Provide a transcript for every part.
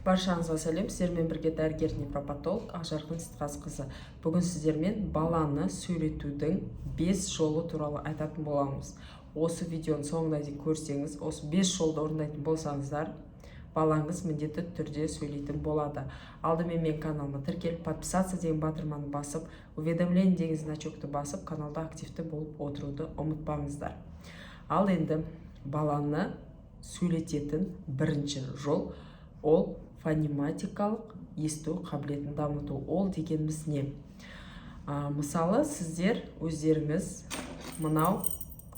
Баршаңызға сәлем, сіздермен бірге дәрігер невропатолог Ақжарқын Ситқазықызы. Бүгін сіздермен баланы сөйлетудің 5 жолы туралы айтатын боламыз. Осы видеоны соңына дейін көрсеңіз, осы 5 жолды орындайтын болсаңыздар, балаңыз міндетті түрде сөйлейтін болады. Алдымен мен каналыма тіркеліп, подписаться деген батырманы басып, уведомление деген значокты басып, каналда активті болып отыруды ұмытпаңыздар. Ал енді баланы сөйлететін бірінші жол ол фонематикалық есту қабілетін дамыту. Ол дегеніміз не? Мысалы, сіздер өздеріңіз мынау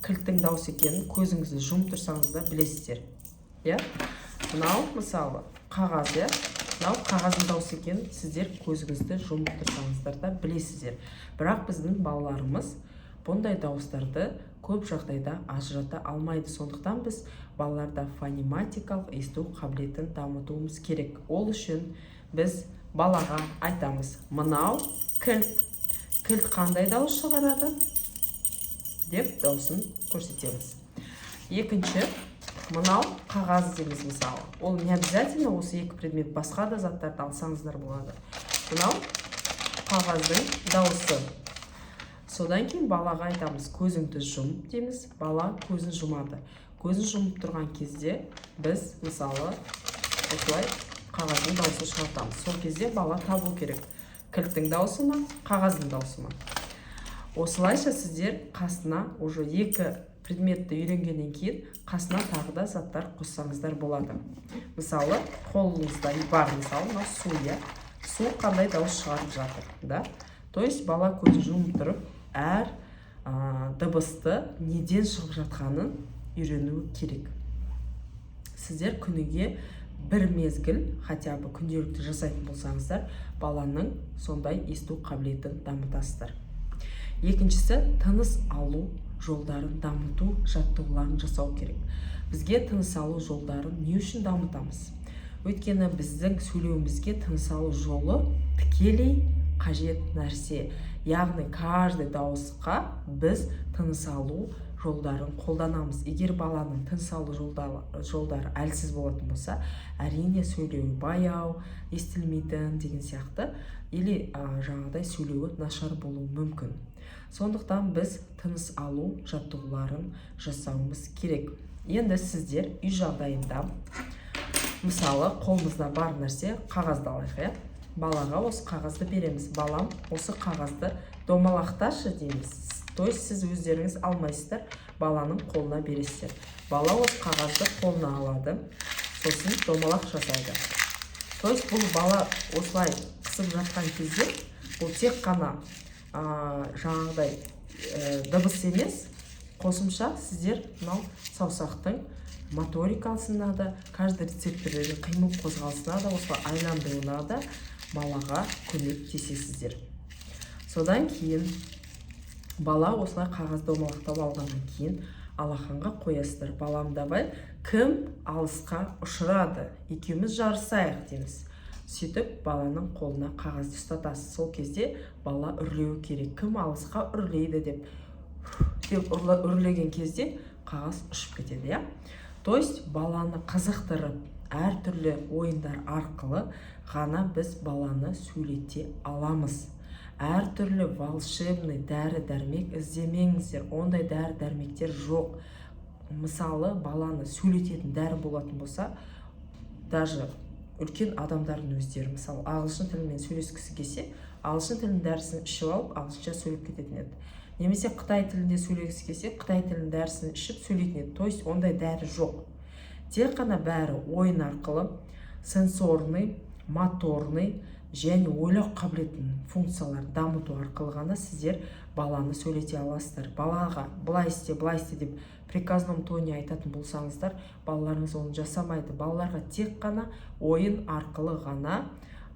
кілттің дауыс екенін көзіңізді жұмып тұрсаңыздар білесіздер. Мынау мысалы қағаз, мынау қағаздың дауыс екенін сіздер көзіңізді жұмып тұрсаңыздар да білесіздер. Бірақ біздің балаларымыз бұндай дауыстарды көп жағдайда ажырата алмайды. Сондықтан біз балаларда фонематикалық есту қабілетін дамытуымыз керек. Ол үшін біз балаға айтамыз: мынау кілт. Кілт қандай дауыс шығарады деп дауысын көрсетеміз. Екінші, мынау қағаз дейміз мысалы. Ол не обязательно осы екі предмет, басқа да заттарды алсаңыздар болады. Мынау қағаздың дауысы. Содан кейін балаға айтамыз: көзіңді жұм дейміз. Бала көзін жұмады. Көзін жұмып тұрған кезде біз мысалы осылай қағаздың дауысын шығартамыз. Сол кезде бала табу керек: кілттің дауысы ма, қағаздың дауысы ма. Осылайша сіздер қасына уже екі предметті үйренгеннен кейін қасына тағы да заттар қоссаңыздар болады. Мысалы, қолыңызда бар, мысалы, мына су, су қандай дауыс шығарып жатыр, да? То есть бала көзін жұмып тұрып әр дыбысты неден шығып жатқанын үйренуі керек. Сіздер күніге бір мезгіл, хотя бы күнделікті жасайтын болсаңыздар, баланың сондай есту қабілетін дамытасыздар. Екіншісі, тыныс алу жолдарын дамыту жаттығуларын жасау керек. Бізге тыныс алу жолдарын не үшін дамытамыз? Өйткені біздің сөйлеуімізге тыныс алу жолы тікелей қажет нәрсе. Яғни каждый дауысқа біз тыныс алу жолдарын қолданамыз. Егер баланың тыныс алу жолдары әлсіз болатын болса, әрине сөйлеуі баяу, естілмейтін деген сияқты, или жаңағыдай сөйлеуі нашар болуы мүмкін. Сондықтан біз тыныс алу жаттығуларын жасауымыз керек. Енді сіздер үй жағдайында, мысалы, қолымызда бар нәрсе қағазды алайық, балаға осы қағазды береміз. Балам, осы қағазды домалақташы дейміз. То есть сіз өздеріңіз алмайсыздар, баланың қолына бересіздер. Бала осы қағазды қолына алады, сосын домалақ жасайды. То есть бұл бала осылай қысып жатқан кезде, бұл тек қана жаңағыдай дыбыс емес, қосымша сіздер мынау саусақтың моторикасына да, каждый рецептордың қимыл қозғалысына да, осылай айландыруына да балаға көмектесесіздер. Содан кейін бала осылай қағазды домалақтап алғаннан кейін алақанға қоясыздар: балам, давай, кім алысқа ұшырады, екеуміз жарысайық дейміз. Сөйтіп баланың қолына қағазды ұстатасыз. Сол кезде бала үрлеуі керек: кім алысқа үрлейді деп үрлеген кезде қағаз ұшып кетеді. То есть баланы қызықтырып, әртүрлі ойындар арқылы ғана біз баланы сөйлете аламыз. Әртүрлі волшебный дәрі-дәрмек іздемеңіздер. Ондай дәрі-дәрмектер жоқ. Мысалы, баланы сөйлететін дәрі болатын болса, даже үлкен адамдардың өздері, мысалы, ағылшын тілімен сөйлескісі келсе, ағылшын тілінің дәрісін ішіп алып, ағылшынша сөйлеп кететін еді. Немесе Қытай тілінде сөйлегісі келсе, Қытай тілінің дәрісін ішіп сөйлейтін еді. То есть ондай дәрі жоқ. Тек қана бәрі ойын арқылы, сенсорный, моторный және ойлау қабілетінің функцияларын дамыту арқылы ғана сіздер баланы сөйлете аласыздар. Балаға былай істе деп приказном тоне айтатын болсаңыздар, балаларыңыз оны жасамайды. Балаларға тек қана ойын арқылы ғана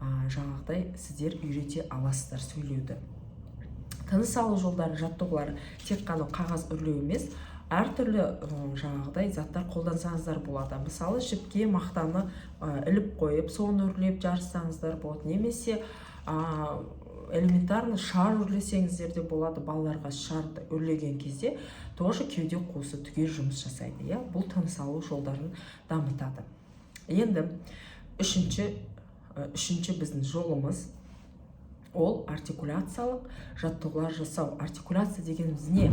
жаңағыдай сіздер үйрете аласыздар сөйлеуді. Тыныс алу жолдары жаттығулары тек қана қағаз үрлеу емес, әртүрлі жаңағыдай заттар қолдансаңыздар болады. Мысалы, жіпке мақтаны іліп қойып, соны үрлеп жарыссаңыздар болады. Немесе элементарно шар үрлесеңіздер де болады. Балаларға шарды үрлеген кезде тоже кеуде қуысы түгел жұмыс жасайды. Бұл тыныс алу жолдарын дамытады. Енді үшінші біздің жолымыз ол артикуляциялық жаттығулар жасау. Артикуляция дегеніміз не?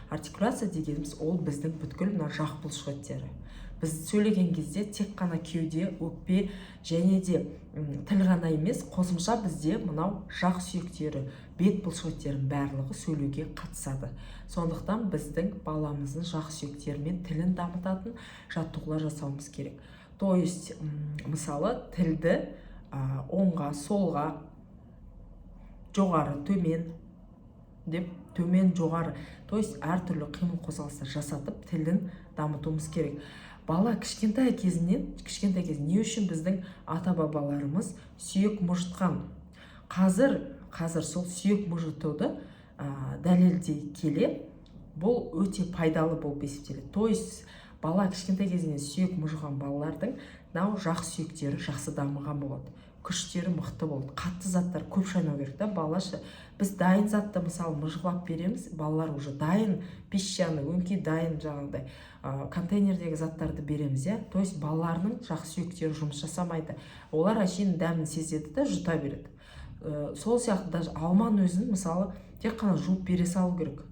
Артикуляция дегеніміз ол біздің бүткіл мына жақ бұлшықеттері. Біз сөйлеген кезде тек қана кеуде, өкпе және де тіл ғана емес, қосымша бізде мынау жақ сүйектері, бет бұлшықеттерінің барлығы сөйлеуге қатысады. Сондықтан біздің баламыздың жақ сүйектері мен тілін дамытатын жаттығулар жасауымыз керек. То есть, мысалы, тілді оңға, солға, жоғары, төмен деп, төмен, жоғары, то есть әртүрлі қимыл қозғалыстар жасатып тілін дамытуымыз керек. Бала кішкентай кезінен не үшін біздің ата-бабаларымыз сүйек мұжытқан? Қазір сол сүйек мұжытуды дәлелдей келе, бұл өте пайдалы болып есептеледі. То есть бала кішкентай кезінен сүйек мұжыған балалардың жақ сүйектері жақсы дамыған болады. Күштері мықты болды. Қатты заттар көп шайнау керек та, балаша. Біз дайын затты мысалы мұжылап береміз, балалар уже дайын пищаны, өңкей дайын жаңағыдай контейнердегі заттарды береміз, иә. То есть балаларының жақ сүйектері жұмыс жасамайды. Олар әшейін дәмін сезеді де жұта береді. Сол сияқты даже алманың өзін мысалы тек қана жуып бере салу керек.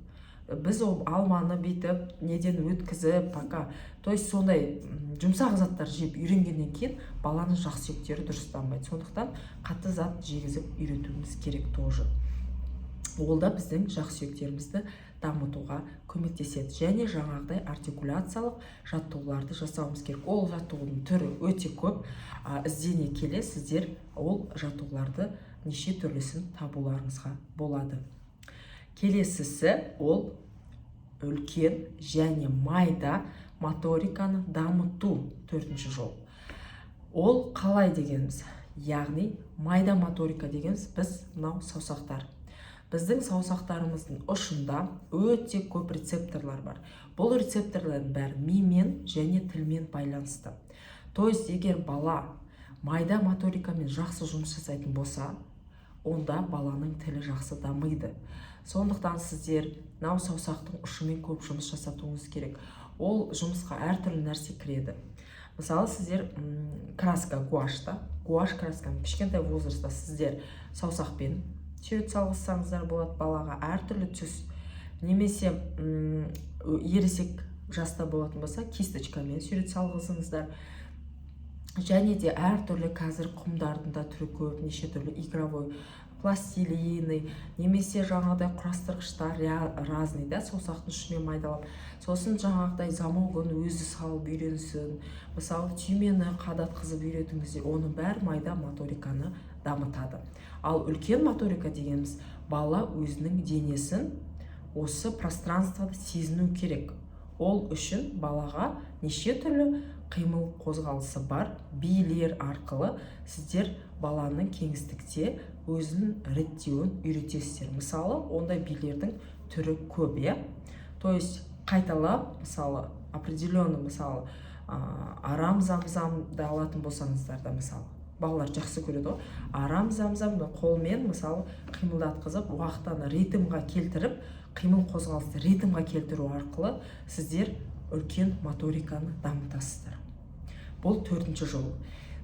Біз ол алманы бүйтіп, неден өткізіп, пока. То есть сондай жұмсақ заттар жеп үйренгеннен кейін баланың жақ сүйектері дұрыстанбайды. Сондықтан қатты зат жегізіп үйретуіміз керек тоже. Ол да біздің жақ сүйектерімізді дамытуға көмектеседі. Және жаңағыдай артикуляциялық жаттығуларды жасауымыз керек. Ол жаттығудың түрі өте көп. Іздене келе сіздер ол жаттығуларды неше түрлісін табуларыңызға болады. Келесісі ол үлкен және майда моториканы дамыту, төртінші жол. Ол қалай дегеніміз? Яғни майда моторика дегеніміз біз мынау саусақтар. Біздің саусақтарымыздың ұшында өте көп рецепторлар бар. Бұл рецепторлардың бәрі мимен және тілмен байланысты. То есть егер бала майда моторикамен жақсы жұмыс жасайтын болса, онда баланың тілі жақсы дамиды. Сондықтан сіздер мынау саусақтың ұшымен көп жұмыс жасатуыңыз керек. Ол жұмысқа әртүрлі нәрсе кіреді. Мысалы, сіздер краска, гуаш красканы кішкентай возрастта сіздер саусақпен сурет салғызсаңыздар болады балаға, әртүрлі түс. Немесе ересек жаста болатын болса, кисточкамен сурет салғызыңыздар. Және де әртүрлі қазір құмдардың да түрі көп, неше түрлі игровой, пластилины, немесе жаңағыдай құрастырғыштар разный, да, саусақтың ұшымен майдалап. Сосын жаңағыдай замогын өзі салып үйренсін. Мысалы, түймені қадатқызып үйретіңізде, оның бәрі майда моториканы дамытады. Ал үлкен моторика дегеніміз бала өзінің денесін осы пространствода сезіну керек. Ол үшін балаға неше түрлі қимыл қозғалысы бар, билер арқылы сіздер баланың кеңістікте өзін реттеуін үйретесіздер. Мысалы, ондай билердің түрі көп, иә. То есть қайталап, мысалы, определенный, мысалы, арам замзамды алатын болсаңыздар да, мысалы, балалар жақсы көреді ғой. Арам замзамды қолмен, мысалы, қимылдатқызып, уақыттан ритмға келтіріп, қимыл қозғалысты ритмға келтіру арқылы сіздер үлкен моториканы дамытасыздар. Бұл төртінші жолы.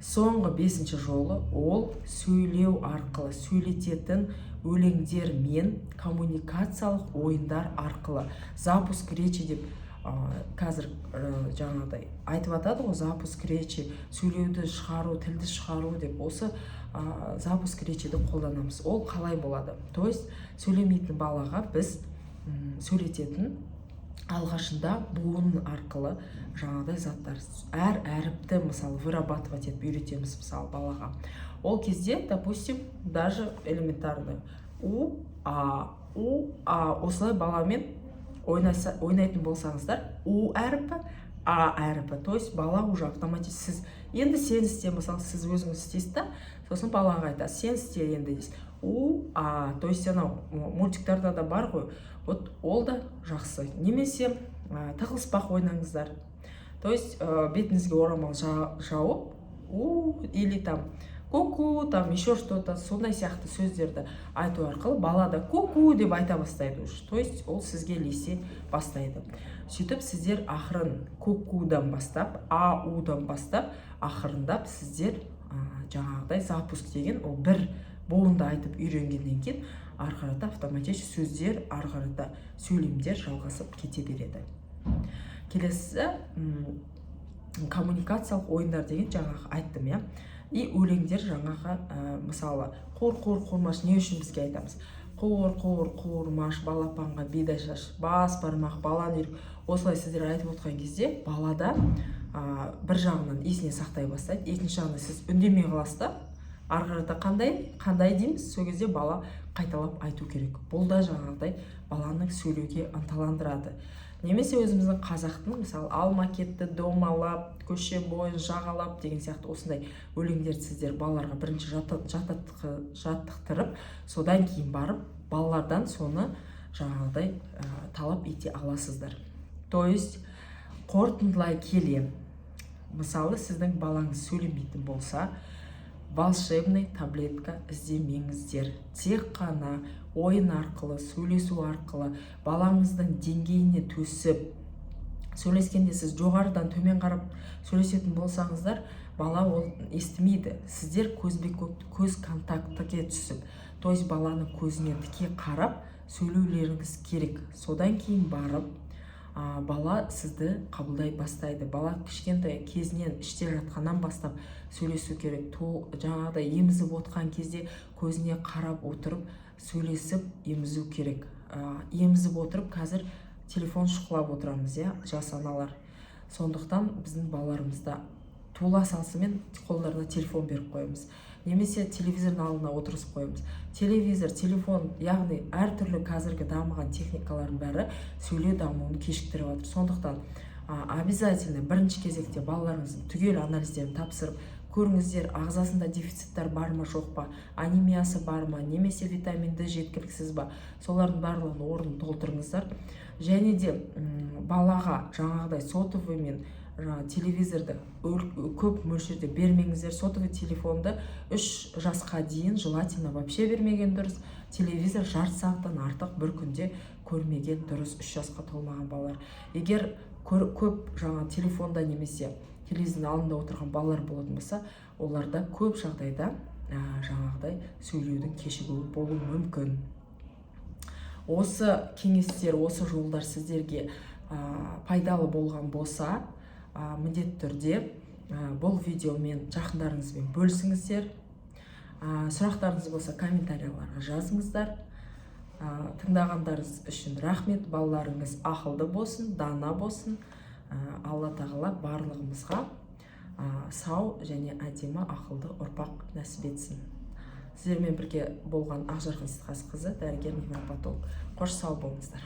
Соңғы бесінші жолы ол сөйлеу арқылы, сөйлететін өлеңдер мен коммуникациялық ойындар арқылы. Запуск речи деп қазір жаңағыдай айтып атады ғой, запуск речи, сөйлеуді шығару, тілді шығару деп, осы запуск речиді қолданамыз. Ол қалай болады? То есть сөйлемейтін балаға біз сөйлететін алғашында буын арқылы жаңағыдай заттар, әр әріпті мысалы вырабатывать етіп үйретеміз мысалы балаға. Ол кезде, допустим, даже элементарный осылай баламен ойнайтын болсаңыздар, у әріпі, а әріпі, то есть бала уже автоматически, сіз енді сен істе, мысалы сіз өзіңіз істейсіз да, сосын балаға айтасыз, сен істе енді дейсіз. То есть анау мультиктарда да бар ғой, вот ол да жақсы. Немесе тығылыспақ ойнаңыздар. То есть бетіңізге орамал жауып, или там ку-ку, там еще что-то, сондай сияқты сөздерді айту арқылы бала да ку-ку деп айта бастайды уже. То есть ол сізге ілесе бастайды. Сөйтіп сіздер ақырын ку-кудан бастап, ау-дан бастап, ақырындап сіздер жаңағыдай запуск деген ол бір буынды айтып үйренгеннен кейін ары қарата автоматически сөздер, ары қарата сөйлемдер жалғасып кете береді. Келесі коммуникациялық ойындар деген жаңағы айттым, иә. И өлеңдер жаңағы мысалы қуыр-қуыр-қуырмаш не үшін бізге айтамыз? Қуыр-қуыр-қуырмаш, балапанға бидай шаш, бас бармақ, баланы үйрек. Осылай сіздер айтып отқан кезде балада бір жағынан есіне сақтай бастайды, екінші жағынан сіз үндемей қаласыз да, ары қарата қандай дейміз, сол кезде бала қайталап айту керек. Бұл да жаңағыдай баланы сөйлеуге ынталандырады. Немесе өзіміздің қазақтың мысалы алма кетті домалап, көше бойын жағалап деген сияқты осындай өлеңдерді сіздер балаларға бірінші жаттықтырып, содан кейін барып балалардан соны жаңағыдай талап ете аласыздар. То есть қорытындылай келе, мысалы сіздің балаңыз сөйлемейтін болса, волшебный таблетка іздемеңіздер. Тек қана ойын арқылы, сөйлесу арқылы балаңыздың деңгейіне төсіп, сөйлескенде сіз жоғарыдан төмен қарап сөйлесетін болсаңыздар, бала ол естімейді. Сіздер көз контактіге түсіп, то есть баланы көзіне тіке қарап сөйлеулеріңіз керек. Содан кейін барып бала сізді қабылдай бастайды. Бала кішкентай кезінен іште жатқаннан бастап сөйлесу керек. Жаңағыдай емізіп отқан кезде көзіне қарап отырып сөйлесіп емізу керек. Емізіп отырып қазір телефон шұқылап отырамыз, иә, жас аналар. Сондықтан біздің балаларымызда туыла салысымен қолдарына телефон беріп қоямыз. Немесе телевизордың алдына отырғызып қоямыз. Телевизор, телефон, яғни әртүрлі қазіргі дамыған техникалардың бәрі сөйлеу дамуын кешіктіріп жатыр. Сондықтан обязательно бірінші кезекте балаларыңыздың түгел анализдерін тапсырып көріңіздер, ағзасында дефициттер бар ма, жоқ па, анемиясы бар ма, немесе витамин D жеткіліксіз ба, солардың барлығын орнын толтырыңыздар. Және де балаға жаңағыдай сотовый мен телевизорды көп мөлшерде бермеңіздер. Сотовый телефонды 3 жасқа дейін желательно вообще бермеген дұрыс. Телевизор жарты сағаттан артық бір күнде көрмеген дұрыс 3 жасқа толмаған балалар. Егер көп телефонда немесе телевизордың алдында отырған балалар болатын болса, оларда көп жағдайда жаңағыдай сөйлеудің кешігуі болуы мүмкін. Осы кеңестер, осы жолдар сіздерге пайдалы болған болса, міндетті түрде бұл видеомен жақындарыңызбен бөлісіңіздер. Сұрақтарыңыз болса комментарияларға жазыңыздар. Тыңдағандарыңыз үшін рахмет. Балаларыңыз ақылды болсын, дана болсын. Алла тағала барлығымызға сау және әдемі ақылды ұрпақ нәсіп етсін. Сіздермен бірге болған Ақжарқын Ситқазықызы, дәрігер невропатолог. Қош сау болыңыздар.